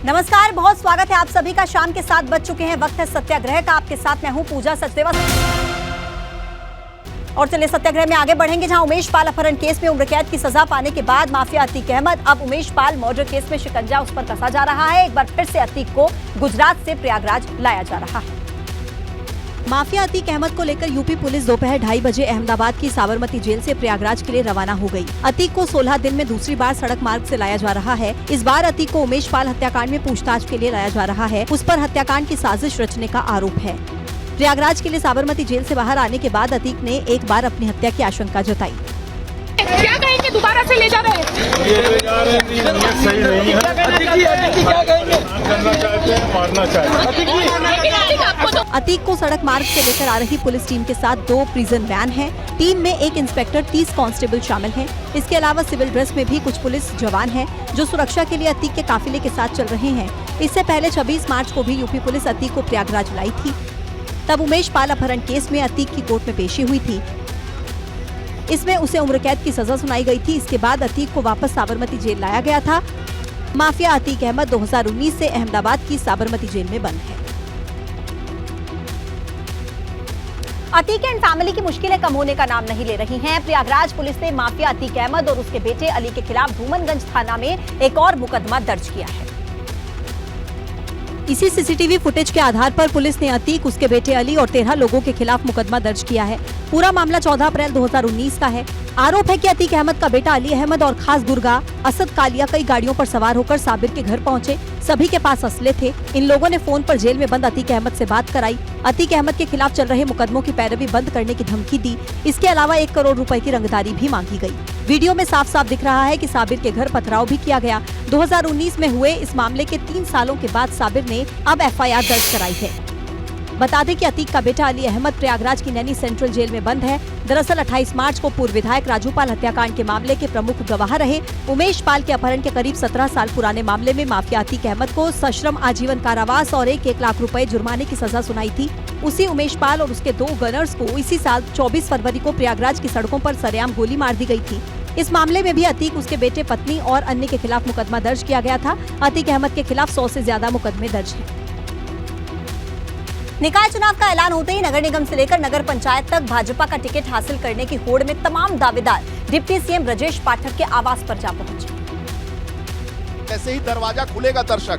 नमस्कार, बहुत स्वागत है आप सभी का। शाम के 7 बज चुके हैं, वक्त है सत्याग्रह का। आपके साथ मैं हूं पूजा सचदेवा। और चलिए सत्याग्रह में आगे बढ़ेंगे, जहां उमेश पाल अपहरण केस में उम्र कैद की सजा पाने के बाद माफिया अतीक अहमद, अब उमेश पाल मर्डर केस में शिकंजा उस पर कसा जा रहा है। एक बार फिर से अतीक को गुजरात से प्रयागराज लाया जा रहा है। माफिया अतीक अहमद को लेकर यूपी पुलिस दोपहर 2:30 बजे अहमदाबाद की साबरमती जेल से प्रयागराज के लिए रवाना हो गई। अतीक को 16 दिन में दूसरी बार सड़क मार्ग से लाया जा रहा है। इस बार अतीक को उमेश पाल हत्याकांड में पूछताछ के लिए लाया जा रहा है। उस पर हत्याकांड की साजिश रचने का आरोप है। प्रयागराज के लिए साबरमती जेल से बाहर आने के बाद अतीक ने एक बार अपनी हत्या की आशंका जताई। क्या कहेंगे, दोबारा से ले जा रहे हैं? ये ले जा रहे हैं, ये सही नहीं है। क्या कहेंगे? करना चाहते हैं, मारना चाहते हैं। अतीक को सड़क मार्ग से लेकर आ रही पुलिस टीम के साथ 2 प्रिजन वैन हैं। टीम में एक इंस्पेक्टर, 30 कांस्टेबल शामिल हैं। इसके अलावा सिविल ड्रेस में भी कुछ पुलिस जवान हैं, जो सुरक्षा के लिए अतीक के काफिले के साथ चल रहे हैं। इससे पहले 26 मार्च को भी यूपी पुलिस अतीक को प्रयागराज लाई थी। तब उमेश पाल अपहरण केस में अतीक की कोर्ट में पेशी हुई थी। इसमें उसे उम्र कैद की सजा सुनाई गई थी। इसके बाद अतीक को वापस साबरमती जेल लाया गया था। माफिया अतीक अहमद 2019 से अहमदाबाद की साबरमती जेल में बंद है। अतीक एंड फैमिली की मुश्किलें कम होने का नाम नहीं ले रही हैं। प्रयागराज पुलिस ने माफिया अतीक अहमद और उसके बेटे अली के खिलाफ धूमनगंज थाना में एक और मुकदमा दर्ज किया है। इसी सीसीटीवी फुटेज के आधार पर पुलिस ने अतीक, उसके बेटे अली और 13 लोगों के खिलाफ मुकदमा दर्ज किया है। पूरा मामला 14 अप्रैल 2019 का है। आरोप है कि अतीक अहमद का बेटा अली अहमद और खास गुरगा असद कालिया कई गाड़ियों पर सवार होकर साबिर के घर पहुंचे। सभी के पास असले थे। इन लोगों ने फोन पर जेल में बंद अतीक अहमद से बात कराई। अतीक अहमद के खिलाफ चल रहे मुकदमों की पैरवी बंद करने की धमकी दी। इसके अलावा 1 करोड़ रुपए की रंगदारी भी मांगी गई। वीडियो में साफ साफ दिख रहा है कि साबिर के घर पथराव भी किया गया। 2019 में हुए इस मामले के 3 सालों के बाद साबिर ने अब FIR दर्ज कराई है। बता दें कि अतीक का बेटा अली अहमद प्रयागराज की नैनी सेंट्रल जेल में बंद है। दरअसल 28 मार्च को पूर्व विधायक राजू पाल हत्याकांड के मामले के प्रमुख गवाह रहे उमेश पाल के अपहरण के करीब 17 साल पुराने मामले में माफिया अतीक अहमद को सश्रम आजीवन कारावास और 1 लाख रुपए जुर्माने की सजा सुनाई थी। उसी उमेश पाल और उसके 2 गनर्स को इसी साल 24 फरवरी को प्रयागराज की सड़कों पर सरेआम गोली मार दी गई थी। इस मामले में भी अतीक, उसके बेटे, पत्नी और अन्य के खिलाफ मुकदमा दर्ज किया गया था। अतीक अहमद के खिलाफ 100 से ज्यादा मुकदमे दर्ज हैं। निकाय चुनाव का ऐलान होते ही नगर निगम से लेकर नगर पंचायत तक भाजपा का टिकट हासिल करने की होड़ में तमाम दावेदार डिप्टी सीएम ब्रजेश पाठक के आवास पर जा पहुंचे। ऐसे ही दरवाजा खुलेगा दर्शक,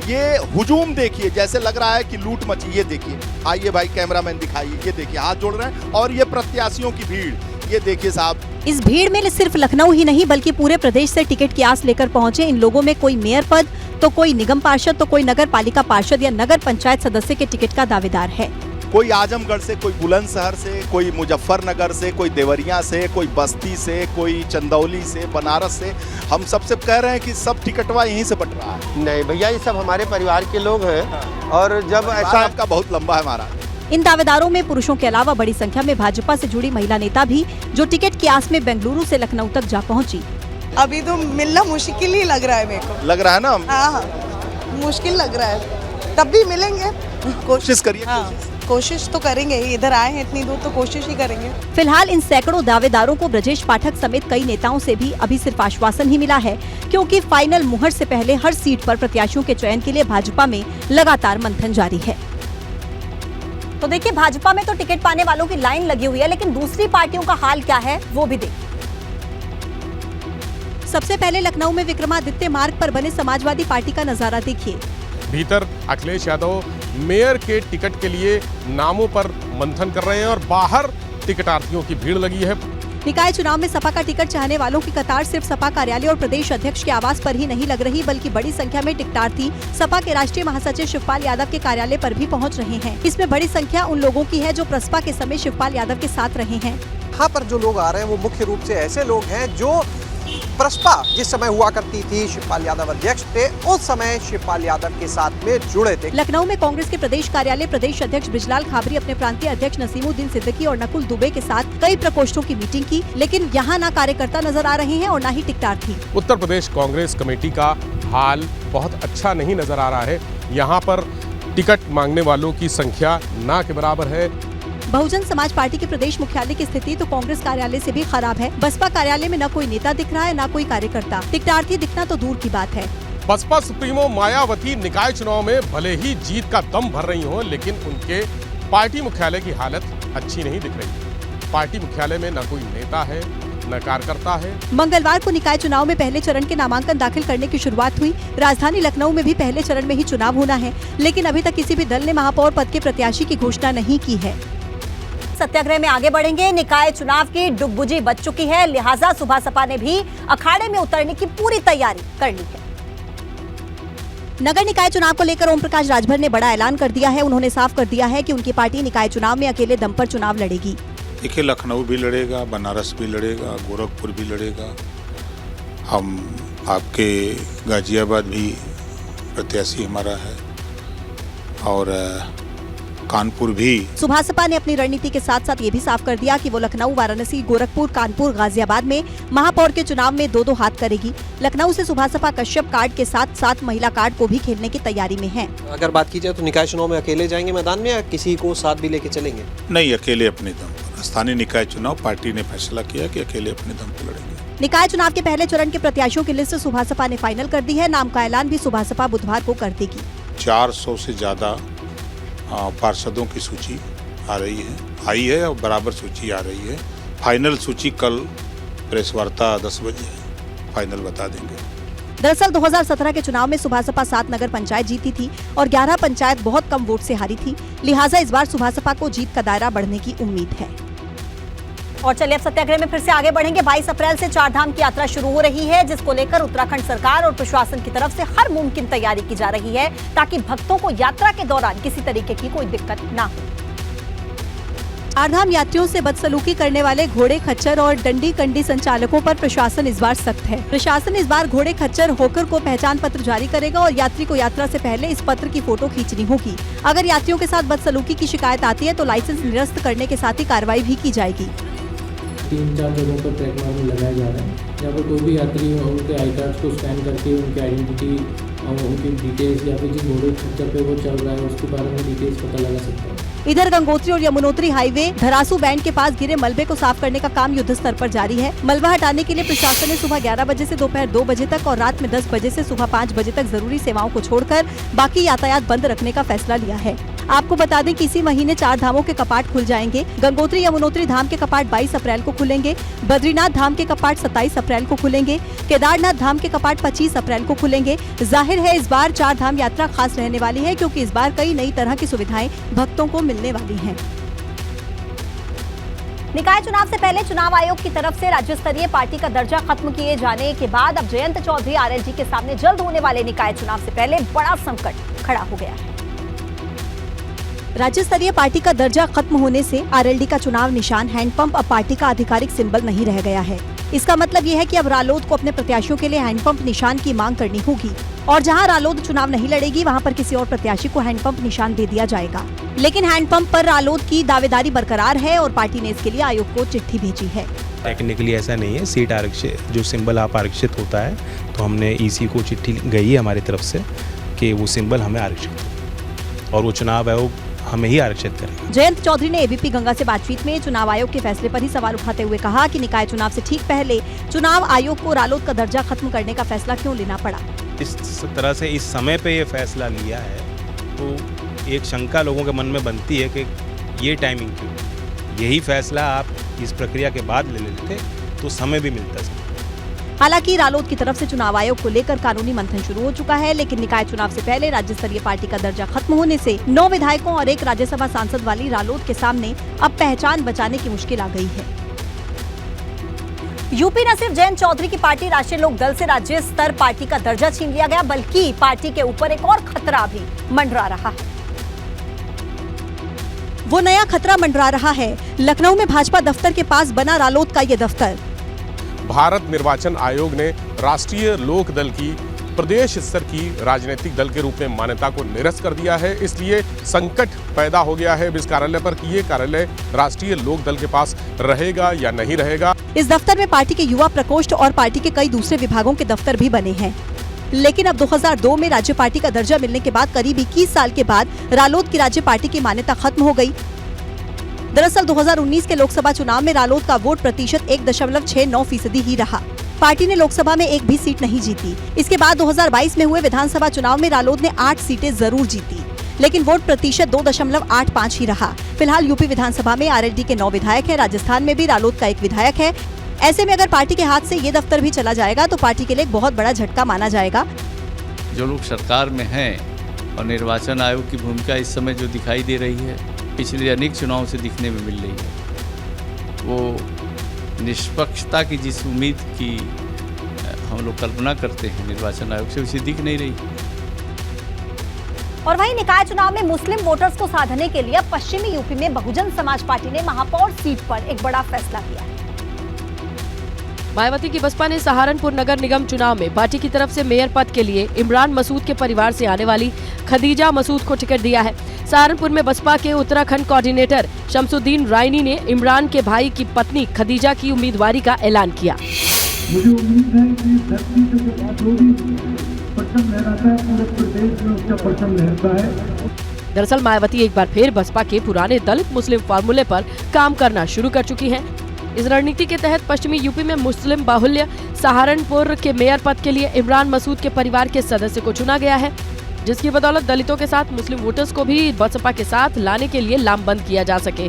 ये हुजूम देखिए, जैसे लग रहा है कि लूट मची। ये देखिए, आइए भाई कैमरामैन दिखाइए, ये देखिए हाथ जोड़ रहे हैं। और ये प्रत्याशियों की भीड़, ये देखिए साहब। इस भीड़ में सिर्फ लखनऊ ही नहीं बल्कि पूरे प्रदेश से टिकट की आस लेकर पहुंचे इन लोगों में कोई मेयर पद, तो कोई निगम पार्षद, तो कोई नगर पालिका पार्षद या नगर पंचायत सदस्य के टिकट का दावेदार है। कोई आजमगढ़ से, कोई बुलंदशहर से, कोई मुजफ्फरनगर से, कोई देवरिया से, कोई बस्ती से, कोई चंदौली से, बनारस से। हम सबसे कह रहे हैं कि सब टिकटवा यहीं से बट रहा है। नहीं भैया, ये सब हमारे परिवार के लोग हैं। और जब ऐसा आपका बहुत लंबा है हमारा। इन दावेदारों में पुरुषों के अलावा बड़ी संख्या में भाजपा से जुड़ी महिला नेता भी, जो टिकट की आस में बेंगलुरु से लखनऊ तक जा पहुंची। अभी तो मिलना मुश्किल ही लग रहा है मेरे को। लग रहा है ना? हाँ, मुश्किल लग रहा है। तब भी मिलेंगे, कोशिश करिए। हाँ, कोशिश तो करेंगे। इधर आए हैं इतनी दूर तो कोशिश ही करेंगे। फिलहाल इन सैकड़ों दावेदारों को ब्रजेश पाठक समेत कई नेताओं से भी अभी सिर्फ आश्वासन ही मिला है, क्योंकि फाइनल मुहर से पहले हर सीट पर प्रत्याशियों के चयन के लिए भाजपा में लगातार मंथन जारी है। तो देखिए, भाजपा में तो टिकट पाने वालों की लाइन लगी हुई है, लेकिन दूसरी पार्टियों का हाल क्या है वो भी देखिए। सबसे पहले लखनऊ में विक्रमादित्य मार्ग पर बने समाजवादी पार्टी का नजारा देखिए। भीतर अखिलेश यादव मेयर के टिकट के लिए नामों पर मंथन कर रहे हैं और बाहर टिकटार्थियों की भीड़ लगी है। निकाय चुनाव में सपा का टिकट चाहने वालों की कतार सिर्फ सपा कार्यालय और प्रदेश अध्यक्ष के आवास पर ही नहीं लग रही, बल्कि बड़ी संख्या में टिकटार्थी सपा के राष्ट्रीय महासचिव शिवपाल यादव के कार्यालय पर भी पहुंच रहे हैं। इसमें बड़ी संख्या उन लोगों की है जो प्रसपा के समय शिवपाल यादव के साथ रहे हैं। यहाँ पर जो लोग आ रहे हैं वो मुख्य रूप से ऐसे लोग हैं जो प्रसपा जिस समय हुआ करती थी, शिवपाल यादव अध्यक्ष थे, उस समय शिवपाल यादव के साथ में जुड़े थे। लखनऊ में कांग्रेस के प्रदेश कार्यालय प्रदेश अध्यक्ष बिजलाल खाबरी अपने प्रांतीय अध्यक्ष नसीमुद्दीन सिद्दीकी और नकुल दुबे के साथ कई प्रकोष्ठों की मीटिंग की, लेकिन यहाँ न कार्यकर्ता नजर आ रहे हैं और न ही टिकटार्थी। उत्तर प्रदेश कांग्रेस कमेटी का हाल बहुत अच्छा नहीं नजर आ रहा है। यहाँ पर टिकट मांगने वालों की संख्या ना के बराबर है। बहुजन समाज पार्टी के प्रदेश मुख्यालय की स्थिति तो कांग्रेस कार्यालय से भी खराब है। बसपा कार्यालय में न कोई नेता दिख रहा है, न कोई कार्यकर्ता। टिकटार्थी दिखना तो दूर की बात है। बसपा सुप्रीमो मायावती निकाय चुनाव में भले ही जीत का दम भर रही हो, लेकिन उनके पार्टी मुख्यालय की हालत अच्छी नहीं दिख रही। पार्टी मुख्यालय में न कोई नेता है, न कार्यकर्ता है। मंगलवार को निकाय चुनाव में पहले चरण के नामांकन दाखिल करने की शुरुआत हुई। राजधानी लखनऊ में भी पहले चरण में ही चुनाव होना है, लेकिन अभी तक किसी भी दल ने महापौर पद के प्रत्याशी की घोषणा नहीं की है। सत्याग्रह में आगे बढ़ेंगे। निकाय चुनाव की डुगबुजी बच चुकी है, लिहाजा सुबह सपा ने भी अखाड़े में उतरने की पूरी तैयारी कर ली है। नगर निकाय चुनाव को लेकर ओम प्रकाश राजभर ने बड़ा ऐलान कर दिया है। उन्होंने साफ कर दिया है कि उनकी पार्टी निकाय चुनाव में अकेले दम पर चुनाव लड़ेगी। देखिए, लखनऊ भी लड़ेगा, बनारस भी लड़ेगा, गोरखपुर भी लड़ेगा, हम आपके गाजियाबाद भी प्रत्याशी हमारा है और कानपुर भी। सुबह सपा ने अपनी रणनीति के साथ साथ ये भी साफ कर दिया कि वो लखनऊ, वाराणसी, गोरखपुर, कानपुर, गाजियाबाद में महापौर के चुनाव में दो हाथ करेगी। लखनऊ से सुबह सपा कश्यप कार्ड के साथ साथ महिला कार्ड को भी खेलने की तैयारी में है। अगर बात की जाए तो निकाय चुनाव में अकेले जाएंगे मैदान में या किसी को साथ भी लेके चलेंगे? नहीं, अकेले अपने दम पर। स्थानीय निकाय चुनाव पार्टी ने फैसला किया कि अकेले अपने दम पर लड़ेंगे। निकाय चुनाव के पहले चरण के प्रत्याशियों की लिस्ट सुबह सपा ने फाइनल कर दी है। नाम का ऐलान भी सुबह सपा बुधवार को कर देगी। 400 से ज्यादा पार्षदों की सूची आई है और बराबर सूची आ रही है। फाइनल सूची कल प्रेस वार्ता 10 बजे फाइनल बता देंगे। दरअसल 2017 के चुनाव में सुबह सपा 7 नगर पंचायत जीती थी और 11 पंचायत बहुत कम वोट से हारी थी। लिहाजा इस बार सुबह सपा को जीत का दायरा बढ़ने की उम्मीद है। और चलिए अब सत्याग्रह में फिर से आगे बढ़ेंगे। 22 अप्रैल से 4 धाम की यात्रा शुरू हो रही है, जिसको लेकर उत्तराखंड सरकार और प्रशासन की तरफ से हर मुमकिन तैयारी की जा रही है ताकि भक्तों को यात्रा के दौरान किसी तरीके की कोई दिक्कत ना हो। 4 धाम यात्रियों से बदसलूकी करने वाले घोड़े, खच्चर और डंडी कंडी संचालकों पर प्रशासन इस बार सख्त है। प्रशासन इस बार घोड़े, खच्चर, होकर को पहचान पत्र जारी करेगा और यात्री को यात्रा से पहले इस पत्र की फोटो खींचनी होगी। अगर यात्रियों के साथ बदसलूकी की शिकायत आती है तो लाइसेंस निरस्त करने के साथ ही कार्रवाई भी की जाएगी। 3-4 जगहों पर ट्रैक मार्क लगाए जा रहे हैं, जहाँ पर कोई भी यात्री उनके आई कार्ड को स्कैन करके उनकी आइडेंटिटी और उनकी डिटेल्स या फिर जिस घोड़े खच्चर पे वो चल रहा है उसके बारे में डिटेल्स पता लगा सकता है। इधर गंगोत्री और यमुनोत्री हाईवे धरासू बैंड के पास गिरे मलबे को साफ करने का काम युद्ध स्तर पर जारी है। मलबा हटाने के लिए प्रशासन ने सुबह 11 बजे से दोपहर 2 बजे तक और रात में 10 बजे से सुबह 5 बजे तक जरूरी सेवाओं को छोड़कर बाकी यातायात बंद रखने का फैसला लिया है। आपको बता दें कि इसी महीने 4 धामों के कपाट खुल जाएंगे। गंगोत्री यमुनोत्री धाम के कपाट 22 अप्रैल को खुलेंगे, बद्रीनाथ धाम के कपाट 27 अप्रैल को खुलेंगे, केदारनाथ धाम के कपाट 25 अप्रैल को खुलेंगे। जाहिर है इस बार 4 धाम यात्रा खास रहने वाली है, क्योंकि इस बार कई नई तरह की सुविधाएं भक्तों को मिलने वाली हैं। निकाय चुनाव से पहले चुनाव आयोग की तरफ से राज्य स्तरीय पार्टी का दर्जा खत्म किए जाने के बाद अब जयंत चौधरी आरएलडी के सामने जल्द होने वाले निकाय चुनाव से पहले बड़ा संकट खड़ा हो गया है। राज्य स्तरीय पार्टी का दर्जा खत्म होने से आरएलडी का चुनाव निशान हैंडपंप अब पार्टी का आधिकारिक सिंबल नहीं रह गया है। इसका मतलब ये है कि अब रालोद को अपने प्रत्याशियों के लिए हैंडपंप निशान की मांग करनी होगी और जहां रालोद चुनाव नहीं लड़ेगी वहां पर किसी और प्रत्याशी को हैंडपंप निशान दे दिया जाएगा। लेकिन हैंडपंप पर रालोद की दावेदारी बरकरार है और पार्टी ने इसके लिए आयोग को चिट्ठी भेजी है। टेक्निकली ऐसा नहीं है, सीट आरक्षित जो सिंबल आप आरक्षित होता है तो हमने ईसी को चिट्ठी गई है हमारी तरफ से कि वो सिंबल हमें आरक्षित और वो चुनाव आयोग हमें ही आरक्षित करेगा। जयंत चौधरी ने एबीपी गंगा से बातचीत में चुनाव आयोग के फैसले पर ही सवाल उठाते हुए कहा कि निकाय चुनाव से ठीक पहले चुनाव आयोग को रालोद का दर्जा खत्म करने का फैसला क्यों लेना पड़ा। इस तरह से इस समय पे ये फैसला लिया है तो एक शंका लोगों के मन में बनती है कि ये टाइमिंग क्यों, यही फैसला आप इस प्रक्रिया के बाद ले लेते तो समय भी मिलता। हालांकि रालोद की तरफ से चुनाव आयोग को लेकर कानूनी मंथन शुरू हो चुका है, लेकिन निकाय चुनाव से पहले राज्य स्तरीय पार्टी का दर्जा खत्म होने से 9 विधायकों और 1 राज्यसभा सांसद वाली रालोद के सामने अब पहचान बचाने की मुश्किल आ गई है। यूपी न सिर्फ जयंत चौधरी की पार्टी राष्ट्रीय लोक दल से राज्य स्तर पार्टी का दर्जा छीन लिया गया, बल्कि पार्टी के ऊपर एक और खतरा भी मंडरा रहा है। वो नया खतरा मंडरा रहा है लखनऊ में भाजपा दफ्तर के पास बना रालोद का ये दफ्तर। भारत निर्वाचन आयोग ने राष्ट्रीय लोक दल की प्रदेश स्तर की राजनीतिक दल के रूप में मान्यता को निरस्त कर दिया है। इसलिए संकट पैदा हो गया है इस कार्यालय पर कि ये कार्यालय राष्ट्रीय लोक दल के पास रहेगा या नहीं रहेगा। इस दफ्तर में पार्टी के युवा प्रकोष्ठ और पार्टी के कई दूसरे विभागों के दफ्तर भी बने हैं। लेकिन अब 2002 में राज्य पार्टी का दर्जा मिलने के बाद करीब 21 साल के बाद रालोद की राज्य पार्टी की मान्यता खत्म हो गई। दरअसल 2019 के लोकसभा चुनाव में रालोद का वोट प्रतिशत 1.69% ही रहा। पार्टी ने लोकसभा में एक भी सीट नहीं जीती। इसके बाद 2022 में हुए विधानसभा चुनाव में रालोद ने 8 सीटें जरूर जीती, लेकिन वोट प्रतिशत 2.85 ही रहा। फिलहाल यूपी विधानसभा में आरएलडी के 9 विधायक हैं। राजस्थान में भी रालोद का एक विधायक है। ऐसे में अगर पार्टी के हाथ से ये दफ्तर भी चला जाएगा तो पार्टी के लिए एक बहुत बड़ा झटका माना जाएगा। जो लोग सरकार में हैं और निर्वाचन आयोग की भूमिका इस समय जो दिखाई दे रही है, पिछले अनेक चुनावों से दिखने में मिल रही है, वो निष्पक्षता की जिस उम्मीद की हम लोग कल्पना करते हैं निर्वाचन आयोग से, उसे दिख नहीं रही। और वहीं निकाय चुनाव में मुस्लिम वोटर्स को साधने के लिए पश्चिमी यूपी में बहुजन समाज पार्टी ने महापौर सीट पर एक बड़ा फैसला किया है। मायावती की बसपा ने सहारनपुर नगर निगम चुनाव में पार्टी की तरफ से मेयर पद के लिए इमरान मसूद के परिवार से आने वाली खदीजा मसूद को टिकट दिया है। सहारनपुर में बसपा के उत्तराखंड कोऑर्डिनेटर शमसुद्दीन रायनी ने इमरान के भाई की पत्नी खदीजा की उम्मीदवारी का ऐलान किया। मुझे उम्मीद है कि धरती पे जो बात होगी, परचम लहराता है, पूरे प्रदेश में उसका परचम लहरता है। दरअसल मायावती एक बार फिर बसपा के पुराने दलित मुस्लिम फार्मूले पर काम करना शुरू कर चुकी हैं। इस रणनीति के तहत पश्चिमी यूपी में मुस्लिम बाहुल्य सहारनपुर के मेयर पद के लिए इमरान मसूद के परिवार के सदस्य को चुना गया है, जिसकी बदौलत दलितों के साथ मुस्लिम वोटर्स को भी बसपा के साथ लाने के लिए लामबंद किया जा सके।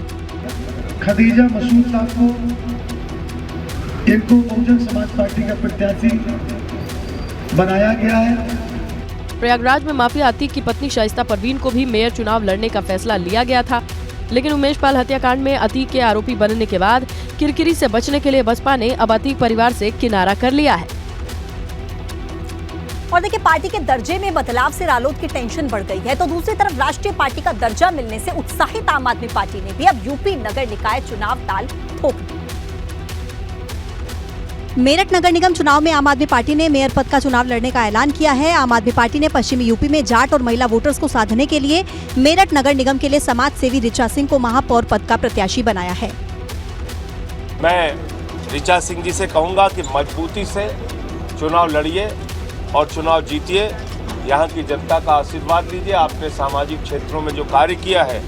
खदीजा मसूद साहब को इनको बहुजन समाज पार्टी का प्रत्याशी बनाया गया है। प्रयागराज में माफिया अतीक की पत्नी शाइस्ता परवीन को भी मेयर चुनाव लड़ने का फैसला लिया गया था, लेकिन उमेश पाल हत्याकांड में अतीक के आरोपी बनने के बाद किरकिरी से बचने के लिए बसपा ने अब अतीक परिवार से किनारा कर लिया है। और देखिए, पार्टी के दर्जे में बदलाव से रालोद की टेंशन बढ़ गई है, तो दूसरी तरफ राष्ट्रीय पार्टी का दर्जा मिलने से उत्साहित आम आदमी पार्टी ने भी अब यूपी नगर निकाय चुनाव ताल ठोक दी। मेरठ नगर निगम चुनाव में आम आदमी पार्टी ने मेयर पद का चुनाव लड़ने का ऐलान किया है। आम आदमी पार्टी ने पश्चिमी यूपी में जाट और महिला वोटर्स को साधने के लिए मेरठ नगर निगम के लिए समाज सेवी ऋचा सिंह को महापौर पद का प्रत्याशी बनाया है। मैं ऋचा सिंह जी से कहूंगा कि मजबूती से चुनाव लड़िए और चुनाव जीतिए। यहाँ की जनता का आशीर्वाद लीजिए। आपने सामाजिक क्षेत्रों में जो कार्य किया है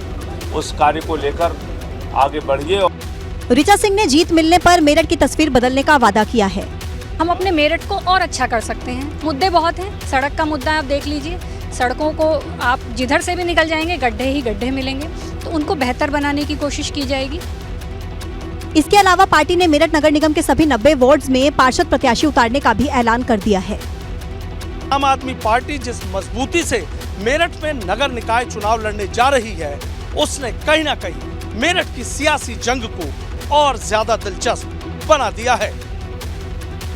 उस कार्य को लेकर आगे बढ़िए। ऋचा सिंह ने जीत मिलने पर मेरठ की तस्वीर बदलने का वादा किया है। हम अपने मेरठ को और अच्छा कर सकते हैं। मुद्दे बहुत हैं। सड़क का मुद्दा आप देख लीजिए, सड़कों को आप जिधर से भी निकल जाएंगे गड्ढे ही गड्ढे मिलेंगे, तो उनको बेहतर बनाने की कोशिश की जाएगी। इसके अलावा पार्टी ने मेरठ नगर निगम के सभी 90 वार्ड्स में पार्षद प्रत्याशी उतारने का भी ऐलान कर दिया है। आम आदमी पार्टी जिस मजबूती से मेरठ में नगर निकाय चुनाव लड़ने जा रही है, उसने कहीं ना कहीं मेरठ की सियासी जंग को और ज्यादा दिलचस्प बना दिया है।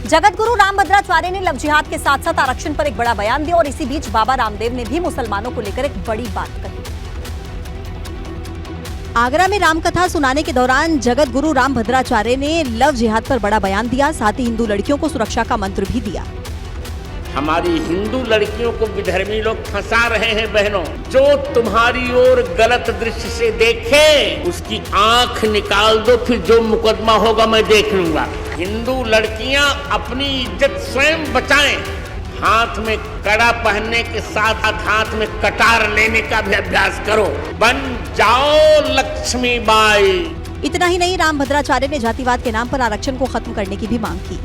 जगत गुरु रामभद्राचार्य ने लव जिहाद के साथ साथ आरक्षण पर एक बड़ा बयान दिया और इसी बीच बाबा रामदेव ने भी मुसलमानों को लेकर एक बड़ी बात कही। आगरा में रामकथा सुनाने के दौरान जगत गुरु रामभद्राचार्य ने लव जिहाद पर बड़ा बयान दिया, साथ ही हिंदू लड़कियों को सुरक्षा का मंत्र भी दिया। हमारी हिंदू लड़कियों को विधर्मी लोग फंसा रहे हैं। बहनों, जो तुम्हारी ओर गलत दृष्टि से देखे उसकी आंख निकाल दो, फिर जो मुकदमा होगा मैं देख लूंगा। हिंदू लड़कियां अपनी इज्जत स्वयं बचाएं। हाथ में कड़ा पहनने के साथ हाथ में कटार लेने का भी अभ्यास करो। बन जाओ लक्ष्मीबाई। इतना ही नहीं, रामभद्राचार्य ने जातिवाद के नाम पर आरक्षण को खत्म करने की भी मांग की।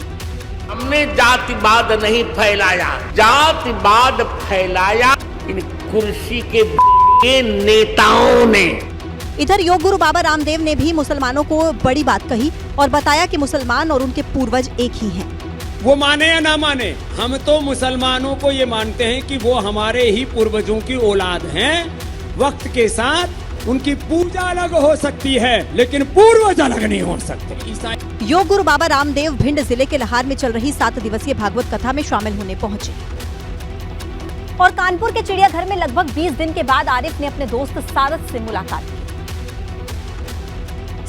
हमने जातिवाद नहीं फैलाया, जातिवाद फैलाया इन कुर्सी के नेताओं ने। इधर योग गुरु बाबा रामदेव ने भी मुसलमानों को बड़ी बात कही और बताया कि मुसलमान और उनके पूर्वज एक ही हैं। वो माने या ना माने, हम तो मुसलमानों को ये मानते हैं कि वो हमारे ही पूर्वजों की औलाद हैं। वक्त के साथ उनकी पूजा अलग हो सकती है, लेकिन पूर्वज अलग नहीं हो सकते। योग गुरु बाबा रामदेव भिंड जिले के लहार में चल रही 7 दिवसीय भागवत कथा में शामिल होने पहुंचे। और कानपुर के चिड़ियाघर में लगभग 20 दिन के बाद आरिफ ने अपने दोस्त सारस से मुलाकात की।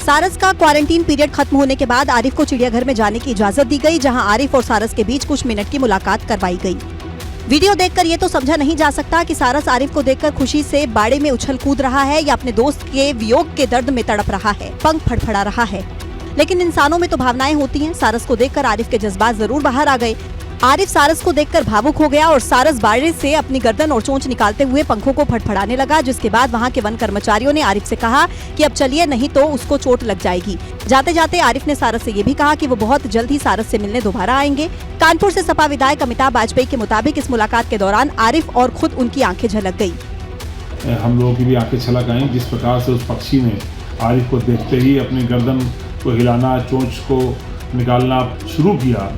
सारस का क्वारंटीन पीरियड खत्म होने के बाद आरिफ को चिड़ियाघर में जाने की इजाजत दी गई, जहां आरिफ और सारस के बीच कुछ मिनट की मुलाकात करवाई गई। वीडियो देखकर ये तो समझा नहीं जा सकता कि सारस आरिफ को देखकर खुशी से बाड़े में उछल कूद रहा है या अपने दोस्त के वियोग के दर्द में तड़प रहा है, पंख फड़फड़ा रहा है। लेकिन इंसानों में तो भावनाएं होती हैं। सारस को देखकर आरिफ के जज्बात जरूर बाहर आ गए। आरिफ सारस को देखकर भावुक हो गया और सारस बाड़े से अपनी गर्दन और चोंच निकालते हुए पंखों को फड़फड़ाने लगा, जिसके बाद वहां के वन कर्मचारियों ने आरिफ से कहा कि अब चलिए नहीं तो उसको चोट लग जाएगी। जाते जाते आरिफ ने सारस से ये भी कहा कि वो बहुत जल्द ही सारस से मिलने दोबारा आएंगे। कानपुर से सपा विधायक अमिताभ वाजपेयी के मुताबिक इस मुलाकात के दौरान आरिफ और खुद उनकी आंखें झलक गई। हम लोगों की भी आंखें छलक आई जिस प्रकार से उस पक्षी ने आरिफ को देखते ही अपनी गर्दन को हिलाना, चोंच को निकालना शुरू किया।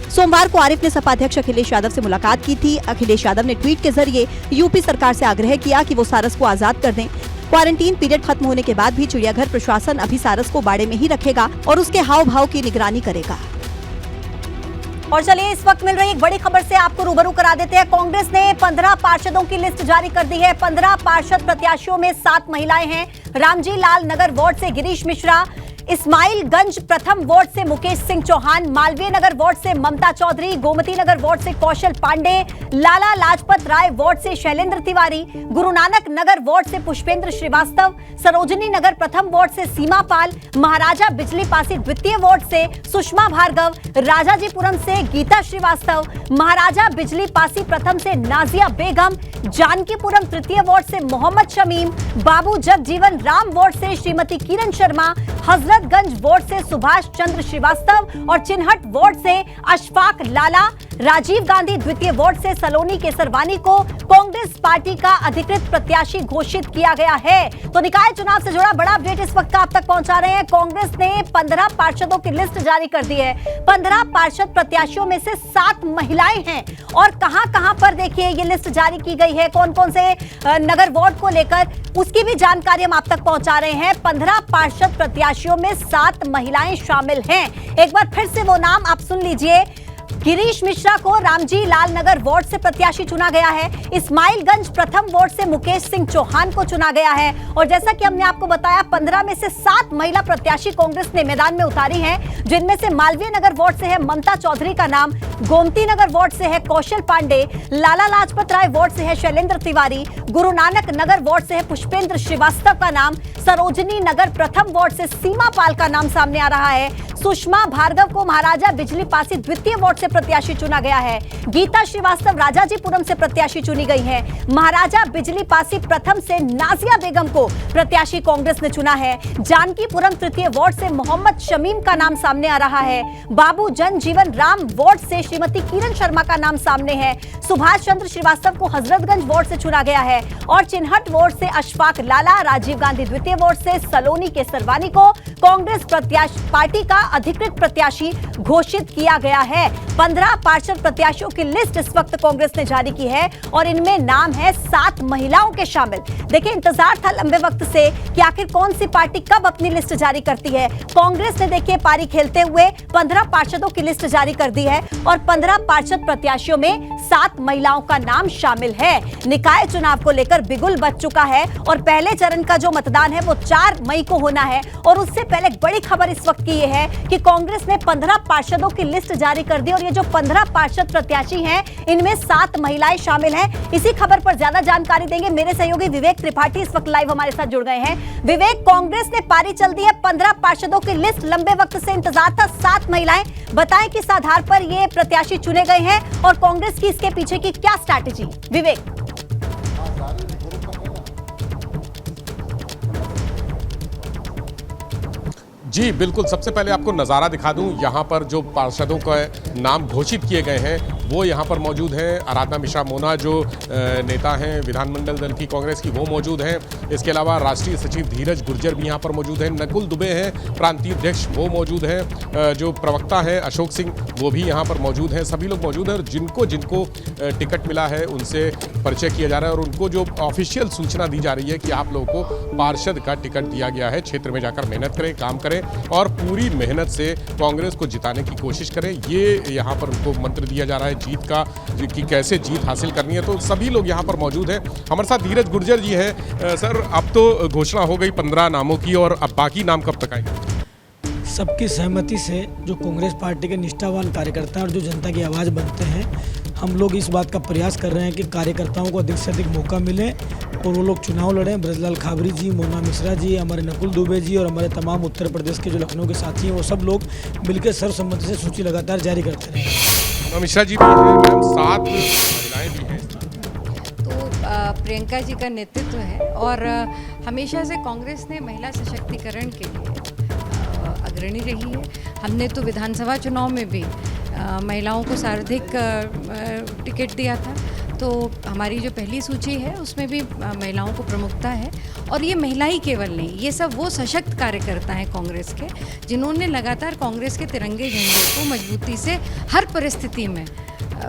सोमवार को आरिफ ने सपा अध्यक्ष अखिलेश यादव से मुलाकात की थी। अखिलेश यादव ने ट्वीट के जरिए यूपी सरकार से आग्रह किया कि वो सारस को आजाद कर दें। क्वारंटीन पीरियड खत्म होने के बाद भी चिड़ियाघर प्रशासन अभी सारस को बाड़े में ही रखेगा और उसके हाव भाव की निगरानी करेगा। और चलिए इस वक्त मिल रही एक बड़ी खबर से आपको रूबरू करा देते हैं। कांग्रेस ने 15 पार्षदों की लिस्ट जारी कर दी है। 15 पार्षद प्रत्याशियों में 7 महिलाएं हैं। रामजी लाल नगर वार्ड से गिरीश मिश्रा, इस्माइलगंज प्रथम वार्ड से मुकेश सिंह चौहान, मालवीय नगर वार्ड से ममता चौधरी, गोमती नगर वार्ड से कौशल पांडे, लाला लाजपत राय वार्ड से शैलेंद्र तिवारी, गुरु नानक नगर वार्ड से पुष्पेंद्र श्रीवास्तव, सरोजनी नगर प्रथम वार्ड से सीमा पाल, महाराजा बिजली पासी द्वितीय वार्ड से सुषमा भार्गव, राजाजीपुरम से गीता श्रीवास्तव, महाराजा बिजली पासी प्रथम से नाजिया बेगम, जानकीपुरम तृतीय वार्ड से मोहम्मद शमीम, बाबू जगजीवन राम वार्ड से श्रीमती किरण शर्मा, हजरतगंज वार्ड से सुभाष चंद्र श्रीवास्तव और चिन्हट वार्ड से अशफाक लाला, राजीव गांधी द्वितीय वार्ड से सलोनी केसरवानी को कांग्रेस पार्टी का अधिकृत प्रत्याशी घोषित किया गया है। तो निकाय चुनाव से जुड़ा बड़ा अपडेट इस वक्त आप तक पहुंचा रहे हैं। कांग्रेस ने 15 पार्षदों की लिस्ट जारी कर दी है। 15 पार्षद प्रत्याशियों में से 7 महिलाएं हैं और कहां-कहां पर देखिए ये लिस्ट जारी की गई है, कौन-कौन से नगर वार्ड को लेकर उसकी भी जानकारी हम आप तक पहुंचा रहे हैं। 15 पार्षद प्रत्याशियों में 7 महिलाएं शामिल हैं। एक बार फिर से वो नाम आप सुन लीजिए। गिरीश मिश्रा को रामजी लाल नगर वार्ड से प्रत्याशी चुना गया है। इस्माइलगंज प्रथम वार्ड से मुकेश सिंह चौहान को चुना गया है। और जैसा कि हमने आपको बताया 15 में से 7 महिला प्रत्याशी कांग्रेस ने मैदान में उतारी हैं, जिनमें से मालवीय नगर वार्ड से है ममता चौधरी का नाम, गोमती नगर वार्ड से है कौशल पांडे, लाला लाजपत राय वार्ड से है शैलेंद्र तिवारी, गुरु नानक नगर वार्ड से है पुष्पेंद्र श्रीवास्तव का नाम, सरोजनी नगर प्रथम वार्ड से सीमा पाल का नाम सामने आ रहा है। सुषमा भार्गव को महाराजा बिजली पासी द्वितीय वार्ड से प्रत्याशी चुना गया है। गीता श्रीवास्तव राजाजीपुरम से प्रत्याशी चुनी गई है। महाराजा बिजली पासी प्रथम से नाजिया बेगम को प्रत्याशी कांग्रेस ने चुना है। जानकीपुरम तृतीय वार्ड से मोहम्मद शमीम का नाम सामने आ रहा है। बाबू जनजीवन राम वार्ड से श्रीमती किरण शर्मा का नाम सामने है। सुभाष चंद्र श्रीवास्तव को हजरतगंज वार्ड से चुना गया है और चिन्हट वार्ड से अशफाक लाला, राजीव गांधी द्वितीय वार्ड से सलोनी केसरवानी को कांग्रेस प्रत्याशी पार्टी का अधिकृत प्रत्याशी घोषित किया गया है। 15 पार्षद प्रत्याशियों की लिस्ट इस वक्त कांग्रेस ने जारी की है और इनमें नाम है 7 महिलाओं के शामिल। देखिए इंतजार था लंबे वक्त से कि आखिर कौन सी पार्टी कब अपनी लिस्ट जारी करती है। कांग्रेस ने देखिए पारी खेलते हुए 15 पार्षदों की लिस्ट जारी कर दी है और 15 पार्षद प्रत्याशियों में 7 महिलाओं का नाम शामिल है। निकाय चुनाव को लेकर बिगुल बच चुका है और पहले चरण का जो मतदान है वो 4 मई को होना है। और उससे पहले एक बड़ी खबर इस वक्त की यह है कि कांग्रेस ने 15 पार्षदों की लिस्ट जारी कर दी और ये जो 15 पार्षद प्रत्याशी हैं इनमें 7 महिलाएं शामिल हैं। इसी खबर पर ज्यादा जानकारी देंगे मेरे सहयोगी विवेक त्रिपाठी इस वक्त लाइव हमारे साथ जुड़ गए हैं। विवेक, कांग्रेस ने पारी चल दी है, 15 पार्षदों की लिस्ट, लंबे वक्त से इंतजार था, 7 महिलाएं। बताएं किस आधार पर ये प्रत्याशी चुने गए हैं और कांग्रेस की इसके पीछे की क्या स्ट्रैटेजी? विवेक। जी बिल्कुल, सबसे पहले आपको नज़ारा दिखा दूं। यहाँ पर जो पार्षदों का नाम घोषित किए गए हैं वो यहाँ पर मौजूद हैं। आराधना मिश्रा मोना जो नेता हैं विधानमंडल दल की कांग्रेस की, वो मौजूद हैं। इसके अलावा राष्ट्रीय सचिव धीरज गुर्जर भी यहाँ पर मौजूद हैं। नकुल दुबे हैं प्रांतीय अध्यक्ष, वो मौजूद हैं। जो प्रवक्ता हैं अशोक सिंह, वो भी यहाँ पर मौजूद हैं। सभी लोग मौजूद हैं और जिनको टिकट मिला है उनसे परिचय किया जा रहा है और उनको जो ऑफिशियल सूचना दी जा रही है कि आप लोगों को पार्षद का टिकट दिया गया है। क्षेत्र में जाकर मेहनत करें, काम करें और पूरी मेहनत से कांग्रेस को जिताने की कोशिश करें। ये यहाँ पर उनको मंत्र दिया जा रहा है जीत का, कि कैसे जीत हासिल करनी है। तो सभी लोग यहाँ पर मौजूद हैं। हमारे साथ धीरज गुर्जर जी हैं। सर, अब तो घोषणा हो गई 15 नामों की और अब बाकी नाम कब तक आएंगे? सबकी सहमति से जो कांग्रेस पार्टी के निष्ठावान कार्यकर्ता और जो जनता की आवाज़ बनते हैं, हम लोग इस बात का प्रयास कर रहे हैं कि कार्यकर्ताओं को अधिक से अधिक मौका मिले और वो लोग चुनाव लड़ें। ब्रजलाल खाबरी जी, मोना मिश्रा जी, हमारे नकुल दुबे जी और हमारे तमाम उत्तर प्रदेश के जो लखनऊ के साथी हैं, वो सब लोग मिलकर सर्वसम्मति से सूची लगातार जारी करते रहे। मिश्रा जी भी हैं मैम, 7 महिलाएं भी हैं। प्रियंका जी का नेतृत्व है और हमेशा से कांग्रेस ने महिला सशक्तिकरण के लिए अग्रणी रही है। हमने तो विधानसभा चुनाव में भी महिलाओं को सर्वाधिक टिकट दिया था, तो हमारी जो पहली सूची है उसमें भी महिलाओं को प्रमुखता है। और ये महिला ही केवल नहीं, ये सब वो सशक्त कार्यकर्ता हैं कांग्रेस के, जिन्होंने लगातार कांग्रेस के तिरंगे झंडे को मजबूती से हर परिस्थिति में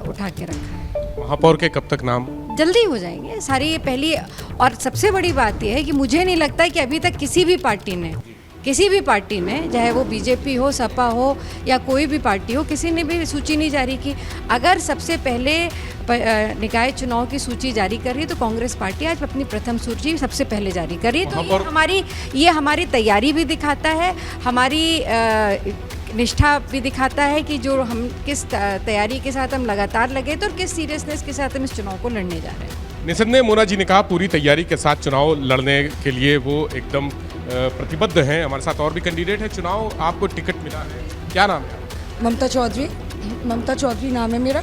उठा के रखा है। महापौर के कब तक नाम? जल्दी हो जाएंगे सारी। ये पहली और सबसे बड़ी बात यह है कि मुझे नहीं लगता कि अभी तक किसी भी पार्टी ने चाहे वो बीजेपी हो, सपा हो या कोई भी पार्टी हो, किसी ने भी सूची नहीं जारी की। अगर सबसे पहले निकाय चुनाव की सूची जारी कर रही है तो कांग्रेस पार्टी आज अपनी प्रथम सूची सबसे पहले जारी कर रही है। तो ये हमारी तैयारी भी दिखाता है, हमारी निष्ठा भी दिखाता है कि जो हम किस तैयारी के साथ हम लगातार लगे थे और किस सीरियसनेस के साथ हम इस चुनाव को लड़ने जा रहे हैं। निसंदेह मोना जी ने कहा पूरी तैयारी के साथ चुनाव लड़ने के लिए वो एकदम प्रतिबद्ध हैं। हमारे साथ और भी कैंडिडेट है। चुनाव आपको टिकट मिला है, क्या नाम है? ममता चौधरी नाम है मेरा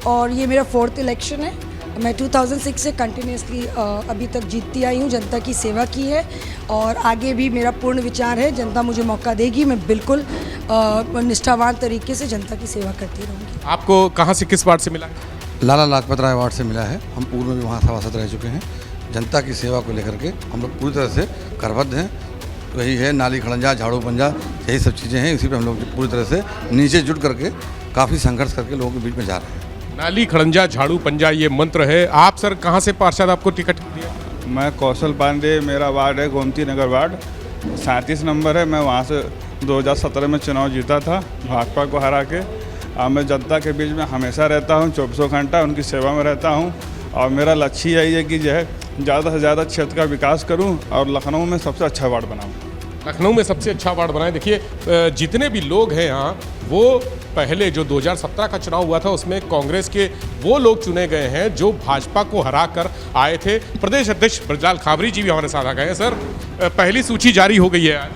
और ये मेरा 4th इलेक्शन है। मैं 2006 से कंटिन्यूसली अभी तक जीतती आई हूँ, जनता की सेवा की है और आगे भी मेरा पूर्ण विचार है, जनता मुझे मौका देगी, मैं बिल्कुल निष्ठावान तरीके से जनता की सेवा करती रहूँगी। आपको कहाँ से, किस वार्ड से मिला है? लाला लाजपत राय वार्ड से मिला है। हम पूर्व में भी वहाँ सभासद रह चुके हैं। जनता की सेवा को लेकर के हम लोग पूरी तरह से करबद्ध हैं। वही है नाली खड़ंजा, झाड़ू पंजा, यही सब चीज़ें हैं। इसी पे हम लोग पूरी तरह से नीचे जुट करके काफ़ी संघर्ष करके लोगों के बीच में जा रहे हैं। नाली खड़ंजा, झाड़ू पंजा ये मंत्र है। आप सर कहाँ से पार्षद, आपको टिकट दिया? मैं कौशल पांडे, मेरा वार्ड है गोमती नगर वार्ड, 37 नंबर है। मैं वहाँ से 2017 में चुनाव जीता था भाजपा को हरा के। अब मैं जनता के बीच में हमेशा रहता हूँ, 24 घंटा उनकी सेवा में रहता हूँ और मेरा लक्ष्य यही है कि जो है ज़्यादा से ज़्यादा क्षेत्र का विकास करूँ और लखनऊ में सबसे अच्छा वार्ड बनाऊँ। लखनऊ में सबसे अच्छा वार्ड बनाए। देखिए जितने भी लोग हैं यहाँ, वो पहले जो 2017 का चुनाव हुआ था उसमें कांग्रेस के वो लोग चुने गए हैं जो भाजपा को हरा कर आए थे। प्रदेश अध्यक्ष ब्रजलाल खाबरी जी भी हमारे साथ आ गए हैं। सर पहली सूची जारी हो गई है आज?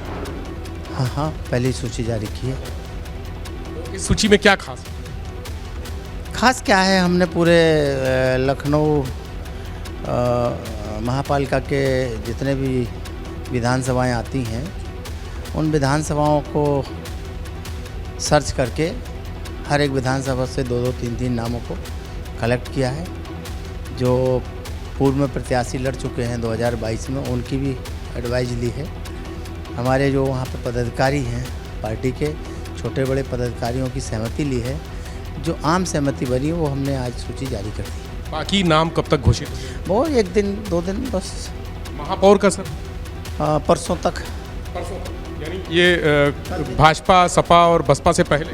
हाँ, पहली सूची जारी की है। इस सूची में क्या खास क्या है? हमने पूरे लखनऊ महापालिका के जितने भी विधानसभाएं आती हैं उन विधानसभाओं को सर्च करके हर एक विधानसभा से 2-2, 3-3 नामों को कलेक्ट किया है। जो पूर्व में प्रत्याशी लड़ चुके हैं 2022 में, उनकी भी एडवाइज ली है। हमारे जो वहाँ पे पदाधिकारी हैं पार्टी के, छोटे बड़े पदाधिकारियों की सहमति ली है। जो आम सहमति बनी वो हमने आज सूची जारी कर दी। बाकी नाम कब तक घोषित? वो 1 दिन 2 दिन बस। महापौर का सर? परसों तक। यानी ये भाजपा, सपा और बसपा से पहले?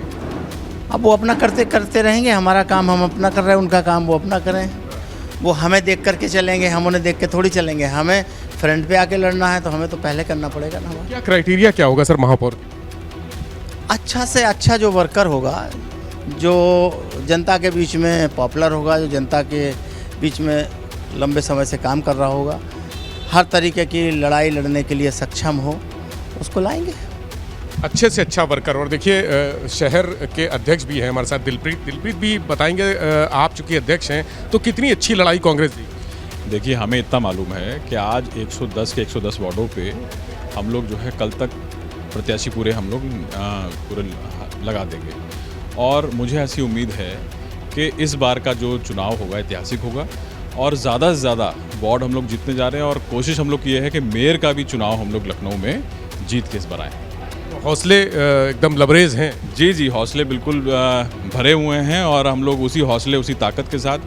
अब वो अपना करते रहेंगे। हमारा काम हम अपना कर रहे हैं, उनका काम वो अपना करें। वो हमें देख करके चलेंगे, हम उन्हें देख के थोड़ी चलेंगे। हमें फ्रंट पे आके लड़ना है तो हमें तो पहले करना पड़ेगा ना। क्या क्राइटेरिया क्या होगा सर महापौर? अच्छा से अच्छा जो वर्कर होगा, जो जनता के बीच में पॉपुलर होगा, जो जनता के बीच में लंबे समय से काम कर रहा होगा, हर तरीके की लड़ाई लड़ने के लिए सक्षम हो, उसको लाएंगे। अच्छे से अच्छा वर्कर। और देखिए शहर के अध्यक्ष भी हैं हमारे साथ, दिलप्रीत भी बताएंगे। आप चूँकि अध्यक्ष हैं तो कितनी अच्छी लड़ाई कांग्रेस दी? देखिए हमें इतना मालूम है कि आज 110 के 110 वार्डों पे हम लोग जो है कल तक प्रत्याशी पूरे हम लोग पूरे लगा देंगे। और मुझे ऐसी उम्मीद है कि इस बार का जो चुनाव होगा ऐतिहासिक होगा और ज़्यादा से ज़्यादा वार्ड हम लोग जीतने जा रहे हैं। और कोशिश हम लोग की ये है कि मेयर का भी चुनाव हम लोग लखनऊ में जीत के इस बार आए। हौसले एकदम लबरेज हैं? जी, हौसले बिल्कुल भरे हुए हैं और हम लोग उसी हौसले, उसी ताकत के साथ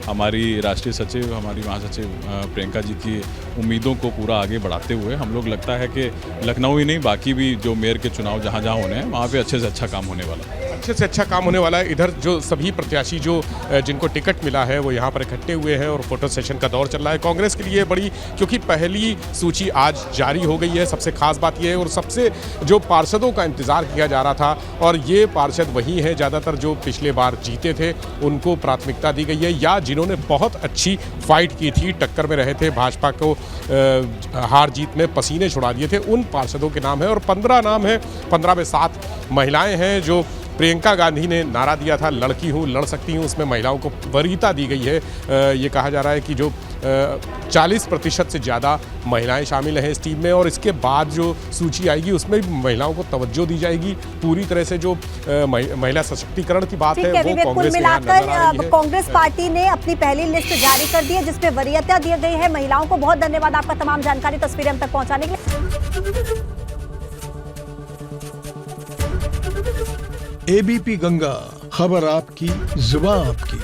हमारी राष्ट्रीय सचिव, हमारी महासचिव प्रियंका जी की उम्मीदों को पूरा आगे बढ़ाते हुए हम लोग लगता है कि लखनऊ ही नहीं बाकी भी जो मेयर के चुनाव जहाँ जहाँ होने हैं वहाँ पे अच्छे से अच्छा काम होने वाला है। अच्छे से अच्छा काम होने वाला है। इधर जो सभी प्रत्याशी जो जिनको टिकट मिला है वो यहाँ पर इकट्ठे हुए हैं और फोटो सेशन का दौर चल रहा है। कांग्रेस के लिए बड़ी, क्योंकि पहली सूची आज जारी हो गई है। सबसे खास बात यह है, और सबसे जो पार्षदों का इंतजार किया जा रहा था, और ये पार्षद वही हैं ज़्यादातर जो पिछले बार जीते थे, उनको प्राथमिकता दी गई है, या जिन्होंने बहुत अच्छी फाइट की थी, टक्कर में रहे थे, भाजपा को हार जीत में पसीने छुड़ा दिए थे, उन पार्षदों के नाम है। और 15 नाम है, 15 में 7 महिलाएं हैं जो प्रियंका गांधी ने नारा दिया था लड़की हूँ लड़ सकती हूँ, उसमें महिलाओं को वरीयता दी गई है। ये कहा जा रहा है कि जो 40% से ज़्यादा महिलाएं शामिल हैं इस टीम में, और इसके बाद जो सूची आएगी उसमें भी महिलाओं को तवज्जो दी जाएगी। पूरी तरह से जो महिला सशक्तिकरण की बात है वो कांग्रेस के यहाँ नजर आ रही है। कांग्रेस पार्टी ने अपनी पहली लिस्ट जारी कर दी है जिसमें वरीयता दी गई है महिलाओं को। बहुत धन्यवाद आपका तमाम जानकारी, तस्वीरें हम तक पहुंचाने के लिए। एबीपी गंगा, खबर आपकी, जुबान आपकी।